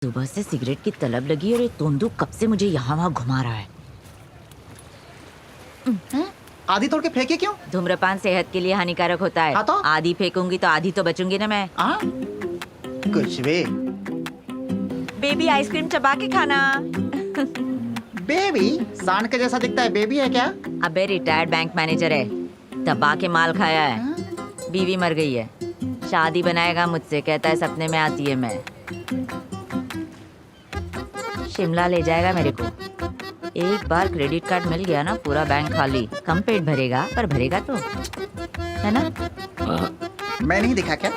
सुबह से सिगरेट की तलब लगी और ये तोंदू कब से मुझे यहाँ वहाँ घुमा रहा है। आधी तोड़ के फेंके क्यों? धूम्रपान सेहत के लिए हानिकारक होता है। हाँ तो? आधी फेंकूंगी तो आधी तो बचूंगी ना मैं। कुछ भी। बेबी आइसक्रीम चबा के खाना। बेबी सांड के जैसा दिखता है, बेबी है क्या? अबे रिटायर्ड बैंक मैनेजर है, दबा के माल खाया है। बीवी मर गई है, शादी बनाएगा मुझसे, कहता है सपने में आती है मैं। शिमला ले जाएगा मेरे को। एक बार क्रेडिट कार्ड मिल गया ना, पूरा बैंक खाली। कम पेट भरेगा पर भरेगा तो, है ना? मैं नहीं दिखा क्या?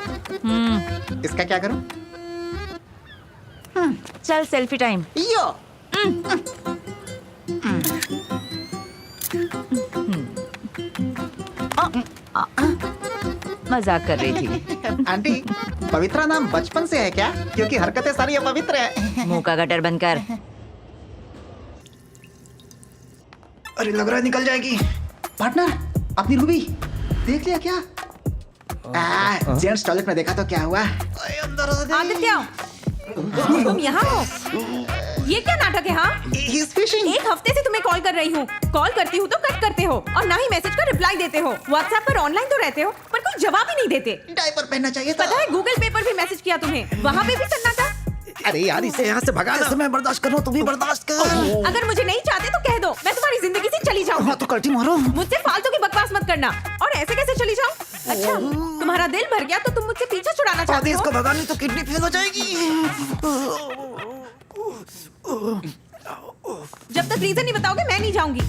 इसका क्या करूं? चल सेल्फी टाइम। यो मजाक कर रही थी। आंटी, पवित्रा नाम बचपन से है क्या? क्योंकि हरकतें सारी अपवित्र है। मुंह का गटर बंद कर। अरे लग रहा है निकल जाएगी। पार्टनर, अपनी रूबी देख लिया क्या? जेंट्स टॉयलेट में देखा तो क्या हुआ? अंदर आदित्य, तुम यहाँ हो? ये क्या नाटक है? हाँ, He's fishing. एक हफ्ते से तुम्हें कॉल कर रही हूँ। कॉल करती हूँ तो कट करते हो और ना ही मैसेज का रिप्लाई देते हो। व्हाट्सएप पर ऑनलाइन तो रहते हो पर कोई जवाब ही नहीं देते। डायपर पहनना चाहिए था। पता है गूगल पे पर भी मैसेज किया तुम्हें, वहाँ पे भी सन्नाटा। अरे यार, इसे यहाँ से भगाना। मैं बर्दाश्त कर रहा हूँ, तुम भी बर्दाश्त कर। अगर मुझे नहीं चाहते तो कह दो, मैं तुम्हारी जिंदगी से चली जाऊँ। हाँ तो कल्टी मारो। मुझसे फालतू की बकवास मत करना। और ऐसे कैसे चली जाऊँ? अच्छा, तुम्हारा दिल भर गया तो तुम मुझसे पीछा छुड़ाना चाहते हो? इसको भगानी तो किडनी फेल हो जाएगी। जब तक रीजन नहीं बताओगे मैं नहीं जाऊंगी।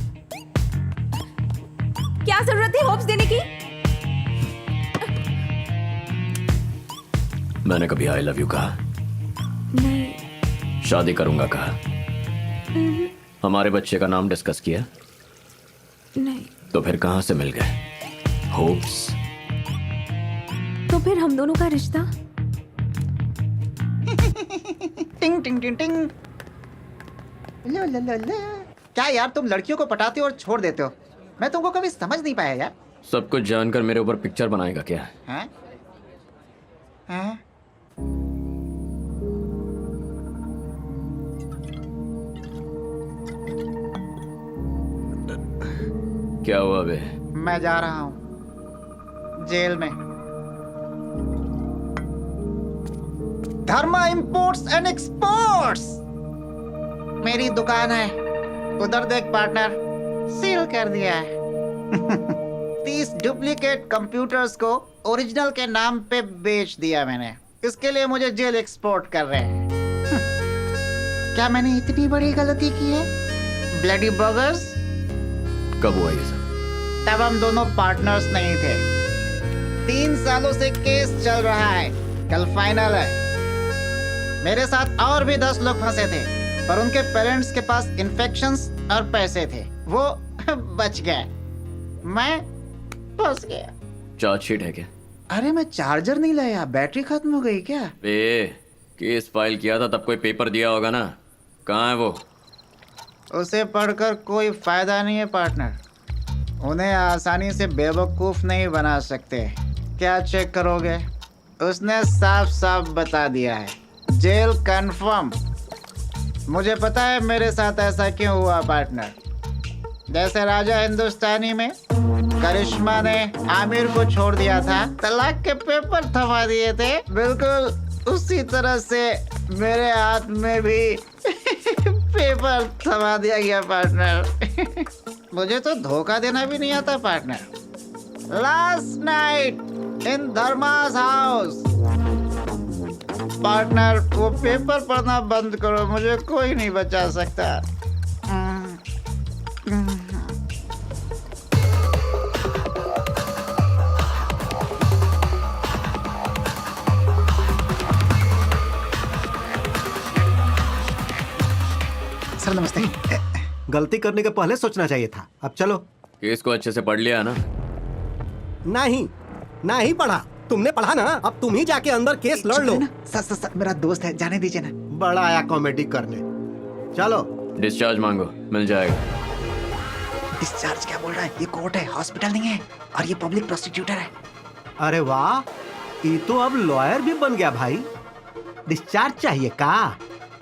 क्या जरूरत थी होप्स देने की? मैंने कभी आई लव यू कहा? नहीं। शादी करूंगा कहा? हमारे बच्चे का नाम डिस्कस किया? नहीं। तो फिर कहां से मिल गए होप्स? तो फिर हम दोनों का रिश्ता? टिंग टिंग टिंग टिंग। लो लो लो लो। क्या यार, तुम लड़कियों को पटाते हो और छोड़ देते हो। मैं तुमको कभी समझ नहीं पाया यार। सब कुछ जानकर मेरे ऊपर पिक्चर बनाएगा क्या? हैं? हैं? क्या हुआ बे? मैं जा रहा हूँ जेल में। धर्मा इंपोर्ट्स एंड एक्सपोर्ट्स मेरी दुकान है। उधर देख पार्टनर, सील कर दिया है। 30 डुप्लीकेट कंप्यूटर्स को ओरिजिनल के नाम पे बेच दिया मैंने। इसके लिए मुझे जेल एक्सपोर्ट कर रहे हैं। क्या मैंने इतनी बड़ी गलती की है? Bloody burgers. कब हुआ ये सब? तब हम दोनों पार्टनर्स नहीं थे। 3 सालों से केस चल रहा है, कल फाइनल है। मेरे साथ और भी 10 लोग फंसे थे, पर उनके पेरेंट्स के पास इन्फेक्शंस और पैसे थे, वो बच गए। मैं फंस गया। चार्जशीट है क्या? अरे मैं चार्जर नहीं लाया, बैटरी खत्म हो गई क्या? बे, केस फाइल किया था तब कोई पेपर दिया होगा ना? कहाँ है वो? उसे पढ़कर कोई फायदा नहीं है पार्टनर। उन्हें आसानी से बेवकूफ नहीं बना सकते। क्या चेक करोगे? उसने साफ साफ बता दिया है, जेल कंफर्म। मुझे पता है मेरे साथ ऐसा क्यों हुआ पार्टनर। जैसे राजा हिंदुस्तानी में करिश्मा ने आमिर को छोड़ दिया था, तलाक के पेपर थमा दिए थे, बिल्कुल उसी तरह से मेरे हाथ में भी पेपर थमा दिया गया पार्टनर। मुझे तो धोखा देना भी नहीं आता partner. Last night in Dharma's house. Partner, वो पेपर पढ़ना बंद करो, मुझे कोई नहीं बचा सकता। सर नमस्ते। गलती करने के पहले सोचना चाहिए था। अब चलो। केस को अच्छे से पढ़ लिया ना? नहीं पढ़ा। तुमने पढ़ा ना, अब तुम ही जाके अंदर केस लड़ लो। सर मेरा दोस्त है, जाने दीजिए ना। बड़ा आया कॉमेडी करने। चलो। डिस्चार्ज मांगो, मिल जाएगा। डिस्चार्ज क्या बोल रहा है? ये कोर्ट है, हॉस्पिटल नहीं है। और ये पब्लिक प्रोसिक्यूटर है। अरे वाह, ये तो अब लॉयर भी बन गया भाई। डिस्चार्ज चाहिए का?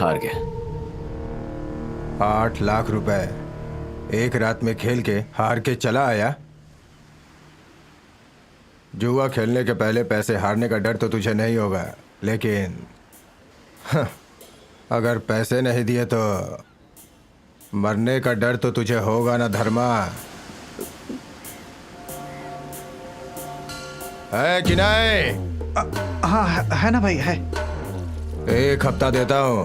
हार गया। 8 लाख रुपए एक रात में खेल के हार के चला आया। जुआ खेलने के पहले पैसे हारने का डर तो तुझे नहीं होगा, लेकिन अगर पैसे नहीं दिए तो मरने का डर तो तुझे होगा ना धर्मा। है कि नहीं? हाँ है ना भाई, है। 1 हफ्ता देता हूँ,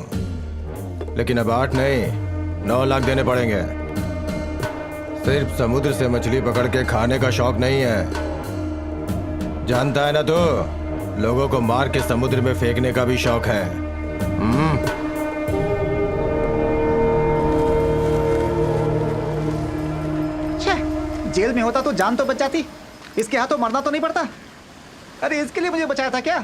लेकिन अब 8 नहीं 9 लाख देने पड़ेंगे। सिर्फ समुद्र से मछली पकड़ के खाने का शौक नहीं है, जानता है ना तू? लोगों को मार के समुद्र में फेंकने का भी शौक है। जेल में होता तो जान तो बच जाती, इसके हाथों मरना तो नहीं पड़ता। अरे इसके लिए मुझे बचाया था क्या?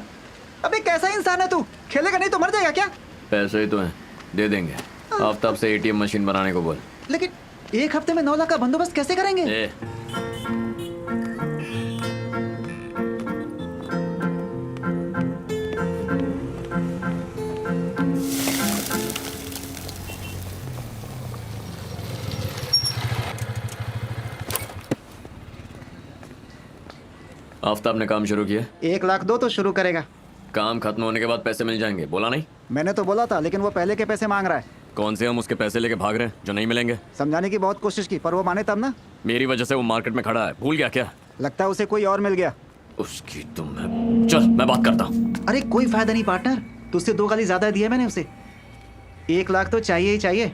अबे कैसा इंसान है तू, खेलेगा नहीं तो मर जाएगा क्या? पैसे ही तो हैं, दे देंगे। आफ्ताब से एटीएम मशीन बनाने को बोल। लेकिन 1 हफ्ते में 9 लाख का बंदोबस्त कैसे करेंगे? आफ्ताब ने काम शुरू किया। 1 लाख दो तो शुरू करेगा। काम खत्म होने के बाद पैसे मिल जाएंगे, बोला नहीं? मैंने तो बोला था, लेकिन वो पहले के पैसे मांग रहा है। कौन से हम उसके पैसे लेके भाग रहे हैं जो नहीं मिलेंगे? समझाने की बहुत कोशिश की, पर वो माने तब ना। मेरी वजह से वो मार्केट में खड़ा है, भूल गया क्या? लगता है उसे कोई और मिल गया। उसकी तो चल मैं बात करता हूँ। अरे कोई फायदा नहीं पार्टनर, तुझसे 2 गाली ज्यादा दिया मैंने उसे। 1 लाख तो चाहिए ही चाहिए।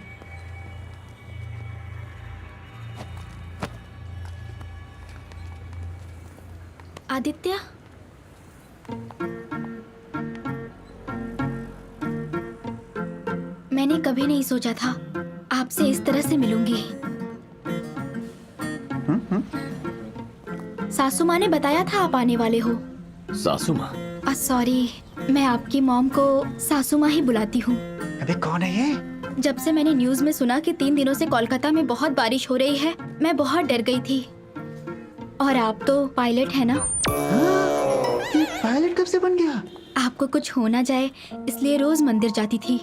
आदित्य, मैंने कभी नहीं सोचा था आपसे इस तरह से मिलूंगी। सासू माँ ने बताया था आप आने वाले हो। सासू माँ? सॉरी, मैं आपकी मॉम को सासू माँ ही बुलाती हूँ। अबे कौन है ये? जब से मैंने न्यूज में सुना कि 3 दिनों से कोलकाता में बहुत बारिश हो रही है, मैं बहुत डर गई थी। और आप तो पायलट है ना? ये पायलट कब से बन गया? आपको कुछ हो ना जाए इसलिए रोज मंदिर जाती थी।